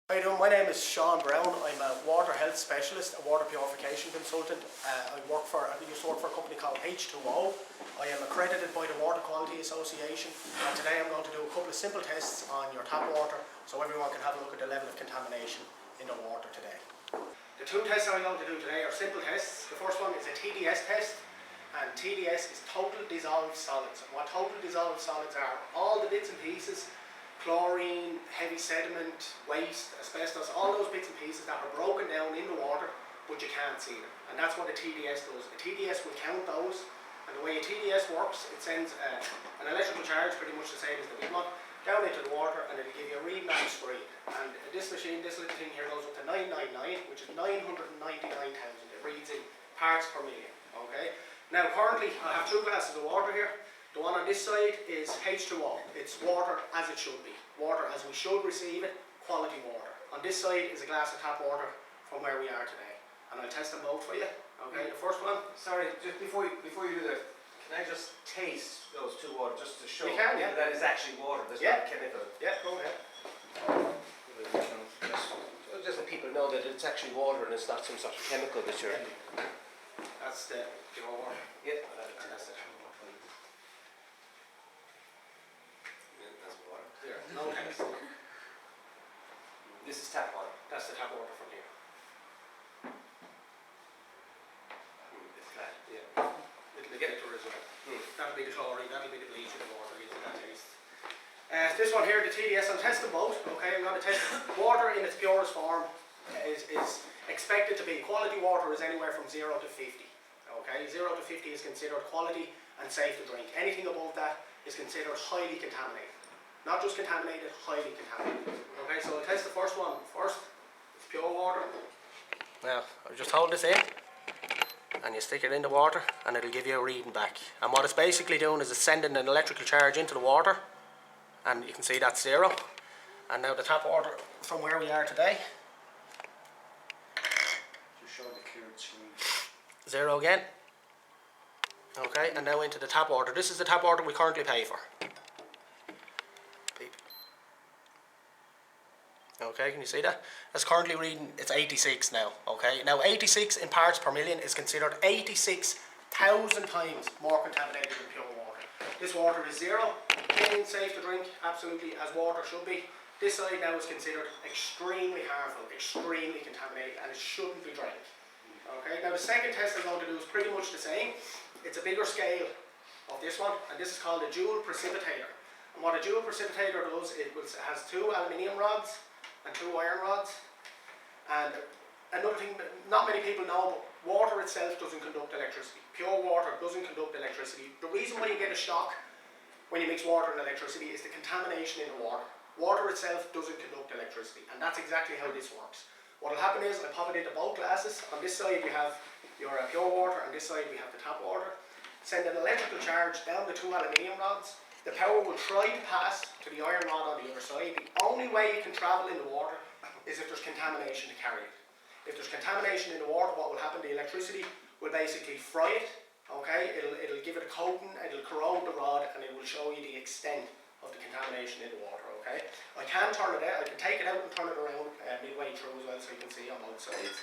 How you doing? My name is Sean Brown. I'm a water health specialist, a water purification consultant. I used to work for a company called H2O. I am accredited by the Water Quality Association, and today I'm going to do a couple of simple tests on your tap water so everyone can have a look at the level of contamination in the water today. The two tests I'm going to do today are simple tests. The first one is a TDS test, and TDS is total dissolved solids. And what total dissolved solids are, all the bits and pieces, chlorine, heavy sediment, waste, asbestos, all those bits and pieces that are broken down in the water but you can't see them. And that's what a TDS does. A TDS will count those, and the way a TDS works, it sends an electrical charge, pretty much the same as the big one, down into the water, and it'll give you a reading on the screen. And this machine, this little thing here, goes up to 999, which is 999,000. It reads in parts per million. Okay. Now currently I have two glasses of water here. The one on this side is H2O. It's water as it should be. Water as we should receive it, quality water. On this side is a glass of tap water from where we are today. And I'll test them both for you. Okay, the first one. Sorry, just before you do that, can I just taste those two water just to show you can, yeah. that is actually water, there's not chemical? Yeah, go ahead. Just that people know that it's actually water and it's not some sort of chemical that you're... That's the pure water. Yeah. And that's it. There, no test. This is tap water. That's the tap water from here. It's flat. Yeah. It'll get it to as well. That'll be the chlorine, that'll be the bleach in the water, gives it that taste. This one here, the TDS, I'll test them both. Okay, I'm going to test water in its purest form is expected to be. Quality water is anywhere from 0 to 50. Okay, 0 to 50 is considered quality and safe to drink. Anything above that is considered highly contaminated. Not just contaminated, highly contaminated. Okay, so I'll test the first one first. It's pure water. Now, I'll just hold this in, and you stick it in the water, and it'll give you a reading back. And what it's basically doing is it's sending an electrical charge into the water, and you can see that's 0. And now the tap water from where we are today. Just show the cleared screen. 0 again. Okay, and now into the tap water. This is the tap water we currently pay for. Okay, can you see that? That's currently reading, it's 86 now. Okay, now 86 in parts per million is considered 86,000 times more contaminated than pure water. This water is 0, clean, safe to drink, absolutely as water should be. This side now is considered extremely harmful, extremely contaminated, and it shouldn't be drank. Okay, now the second test I'm going to do is pretty much the same. It's a bigger scale of this one, and this is called a joule precipitator. And what a joule precipitator does, it has 2 aluminium rods and 2 iron rods. And another thing that not many people know, but water itself doesn't conduct electricity. Pure water doesn't conduct electricity. The reason why you get a shock when you mix water and electricity is the contamination in the water. Water itself doesn't conduct electricity, and that's exactly how this works. What will happen is I pop it into both glasses. On this side we have your pure water, and this side we have the tap water. Send an electrical charge down the 2 aluminium rods. The power will try to pass to the iron rod on the other side. The only way it can travel in the water is if there's contamination to carry it. If there's contamination in the water, what will happen? The electricity will basically fry it. Okay, it'll give it a coating, it'll corrode the rod, and it will show you the extent of the contamination in the water. Okay, I can turn it out. I can take it out and turn it around midway through as well, so you can see on both sides.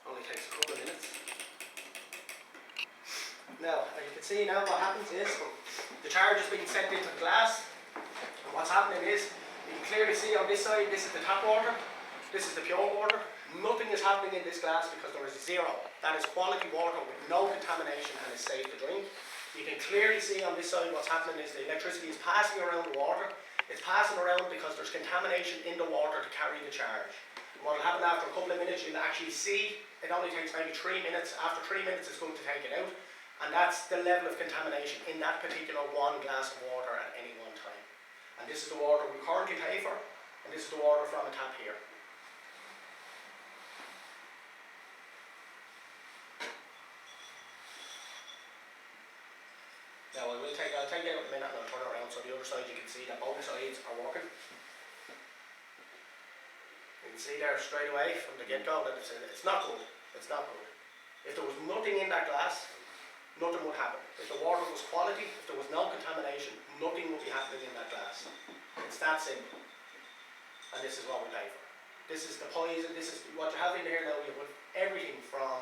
Only takes a couple of minutes. Now, as you can see now, what happens is the charge is being sent into the glass, and what's happening is you can clearly see on this side, this is the tap water, this is the pure water. Nothing is happening in this glass because there is 0. That is quality water with no contamination and is safe to drink. You can clearly see on this side what's happening is the electricity is passing around the water. It's passing around because there's contamination in the water to carry the charge. And what will happen after a couple of minutes, you'll actually see it only takes maybe 3 minutes. After 3 minutes, it's going to take it out. And that's the level of contamination in that particular 1 glass of water at any one time. And this is the water we currently pay for, and this is the water from a tap here. Now I'll take it out in a minute and I'll turn it around so the other side you can see that both sides are working. You can see there straight away from the get-go that it's not good. It's not good. If there was nothing in that glass, nothing would happen. If the water was quality, if there was no contamination, nothing would be happening in that glass. It's that simple. and this is what we pay for. This is the poison, this is what you have in here now. You put everything from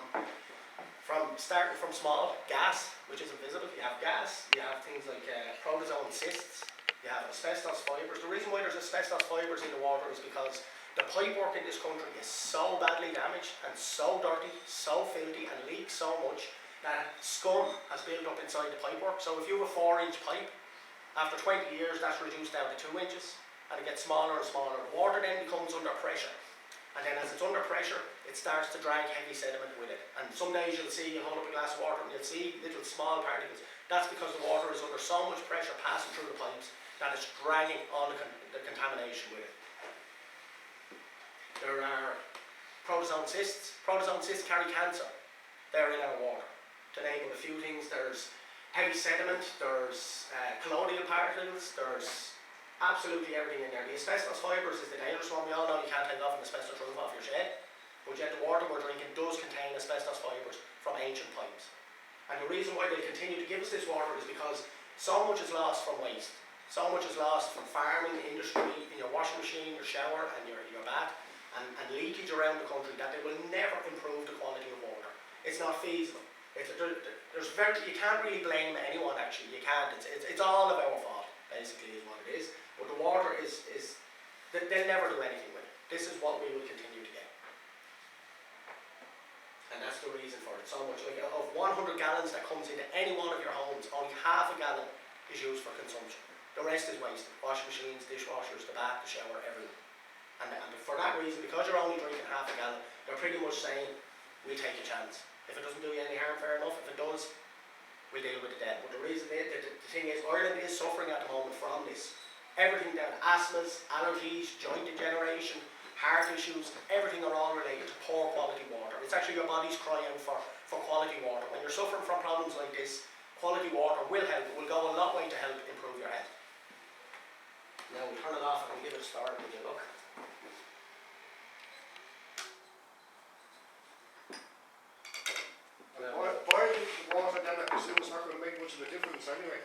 starting from small, gas, which is invisible. You have gas, you have things like protozoan cysts, you have asbestos fibres. The reason why there's asbestos fibres in the water is because the pipework in this country is so badly damaged and so dirty, so filthy, and leaks so much that scum has built up inside the pipework. So if you have a 4-inch pipe, after 20 years that's reduced down to 2 inches, and it gets smaller and smaller. The water then becomes under pressure, and then as it's under pressure it starts to drag heavy sediment with it, and some days you'll see, you'll hold up a glass of water and you'll see little small particles. That's because the water is under so much pressure passing through the pipes that it's dragging all the contamination with it. There are protozoan cysts. Protozoan cysts carry cancer. They're in our water. To name a few things, there's heavy sediment, there's colloidal particles, there's absolutely everything in there. The asbestos fibres is the dangerous one. We all know you can't take off an asbestos roof off your shed, but yet the water we're drinking does contain asbestos fibres from ancient pipes. And the reason why they continue to give us this water is because so much is lost from waste. So much is lost from farming, industry, in your washing machine, your shower and your bath, and leakage around the country, that they will never improve the quality of water. It's not feasible. You can't really blame anyone actually, you can't. It's all of our fault, basically, is what it is. But the water they'll never do anything with it. This is what we will continue to get. And that's the reason for it. So much, like of 100 gallons that comes into any one of your homes, only half a gallon is used for consumption. The rest is wasted. Washing machines, dishwashers, the bath, the shower, everything. And for that reason, because you're only drinking half a gallon, they're pretty much saying, we'll take a chance. If it doesn't do you any harm, fair enough. If it does, we'll deal with it then. But the reason is, the thing is, Ireland is suffering at the moment from this. Everything down, asthmas, allergies, joint degeneration, heart issues, everything are all related to poor quality water. It's actually your body's crying for quality water. When you're suffering from problems like this, quality water will help. It will go a lot way to help improve your health. Now we'll turn it off and we'll give it a start and we'll look. Boiling water then, I presume, is not going to make much of a difference anyway.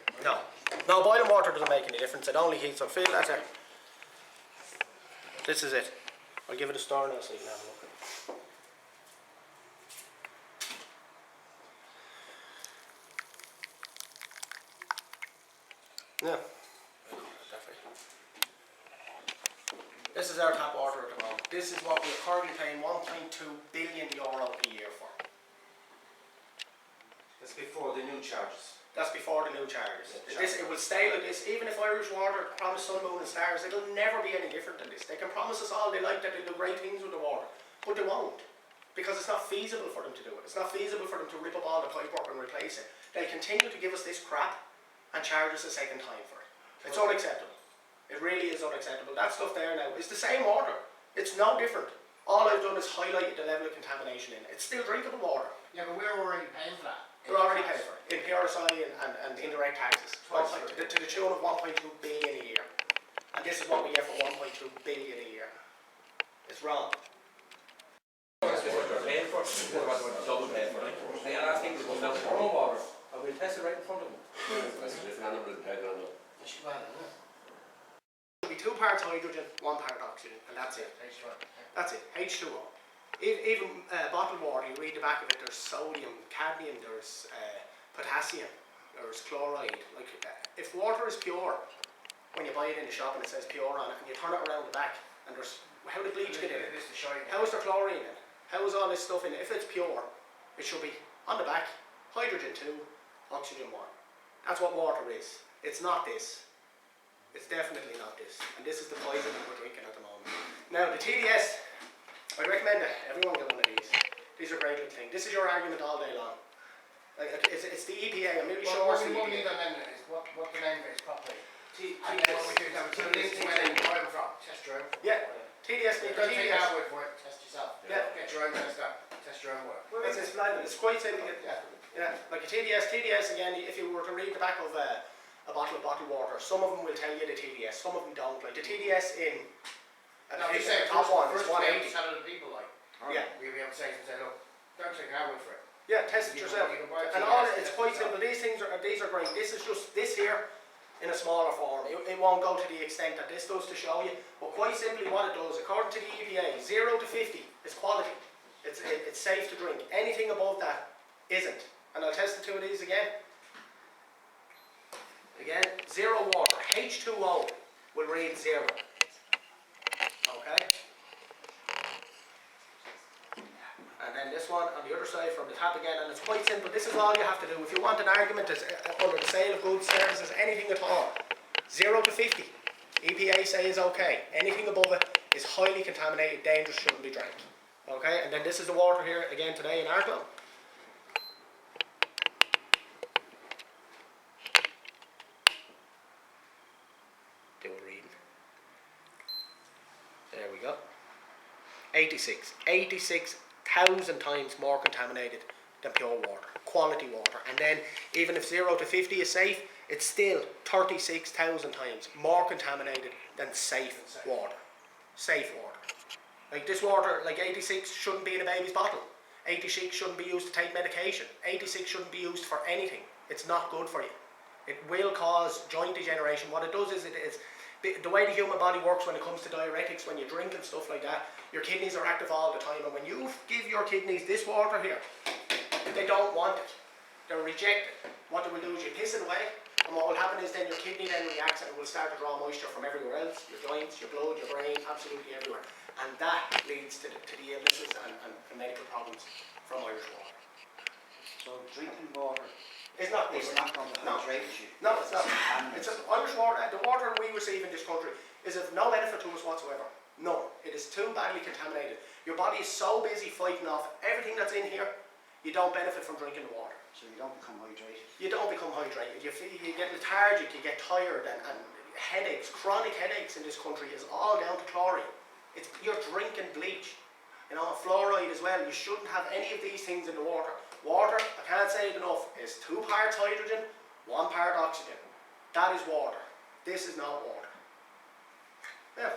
No, boiling water doesn't make any difference. It only heats up. Feel that there. This is it. I'll give it a stir now so you can have a look at it. Yeah. This is our tap water at the moment. This is what we're currently paying €1.2 billion a year for. That's before the new charges. That's before the new charges. Yeah, It will stay like this. Even if Irish Water promise sun, moon and stars, it'll never be any different than this. They can promise us all they like, that they'll do great things with the water, but they won't. Because it's not feasible for them to do it. It's not feasible for them to rip up all the pipework and replace it. They'll continue to give us this crap and charge us a second time for it. It's unacceptable. It really is unacceptable. That stuff there now is the same water. It's no different. All I've done is highlighted the level of contamination in it. It's still drinkable water. Yeah, but we're already paying for that. They're already paid for it in PRSI and indirect taxes. To the tune of 1.2 billion a year. And this is what we get for 1.2 billion a year. It's wrong. That's what they're paying for. What they're double paying for. And I think it goes down to our water. And we'll test it right in front of them. That's a different animal than paid animal. It'll be 2 parts hydrogen, 1 part oxygen, and that's it. That's it. H2O. Even bottled water, you read the back of it, there's sodium, cadmium, there's potassium, there's chloride. Like, if water is pure, when you buy it in the shop and it says pure on it, and you turn it around the back, and there's, how did bleach get in it? How is there chlorine in it? How is all this stuff in it? If it's pure, it should be on the back, hydrogen 2, oxygen 1. That's what water is. It's not this. It's definitely not this. And this is the poison that we're drinking at the moment. Now, the TDS, I recommend that everyone get one of these. These are great little things. This is your argument all day long. Like, it's the EPA. I'm really sure it's the What we EPA. need amendment is what the name is properly. And then what we do is have a link to where they buy them from. Test your own. Yeah, TDS. Don't take our word for it. Test yourself. Yeah. Get your own test done. Test your own work. It's blinded. It's quite simple. Yeah, like a TDS again, if you were to read the back of a bottle of bottled water, some of them will tell you the TDS, some of them don't. Like the TDS in No, I'm just saying, top one is first we 180. tell other people, like, Yeah. we'll be able to say look, don't take our word for it. Yeah, test it You yourself. can buy And TDS, all test it's it quite yourself. simple. These are great. This is just this here in a smaller form. It won't go to the extent that this does to show you, but quite simply what it does, according to the EPA, 0 to 50 is quality. It's safe to drink. Anything above that isn't. And I'll test the two of these again. Again, 0 water. H2O will read 0. Okay? And then this one on the other side from the tap again, and it's quite simple. This is all you have to do. If you want an argument under the sale of goods, services, anything at all, 0 to 50. EPA say is okay. Anything above it is highly contaminated, dangerous, shouldn't be drank. Okay, and then this is the water here again today in Wicklow. Do a reading. There we go. 86,000 times more contaminated than pure water, quality water. And then even if 0 to 50 is safe, it's still 36,000 times more contaminated than safe water. Safe water. Like this water, like 86 shouldn't be in a baby's bottle. 86 shouldn't be used to take medication. 86 shouldn't be used for anything. It's not good for you. It will cause joint degeneration. What it does is the way the human body works when it comes to diuretics, when you drink and stuff like that, your kidneys are active all the time, and when you give your kidneys this water here, they don't want it. They'll reject it. What they will do is you piss it away, and what will happen is then your kidney then reacts and it will start to draw moisture from everywhere else, your joints, your blood, your brain, absolutely everywhere. And that leads to the illnesses and medical problems from Irish water. So drinking water It's not good. is not going to hydrate you. No, it's not. It's Irish water. The water we receive in this country is of no benefit to us whatsoever. None. It is too badly contaminated. Your body is so busy fighting off everything that's in here, you don't benefit from drinking the water. So you don't become hydrated. You don't become hydrated. You get lethargic, you get tired, and headaches, chronic headaches in this country is all down to chlorine. You're drinking bleach. You know, fluoride as well. You shouldn't have any of these things in the water. Water, I can't say it enough, is 2 parts hydrogen, 1 part oxygen. That is water. This is not water. Yeah.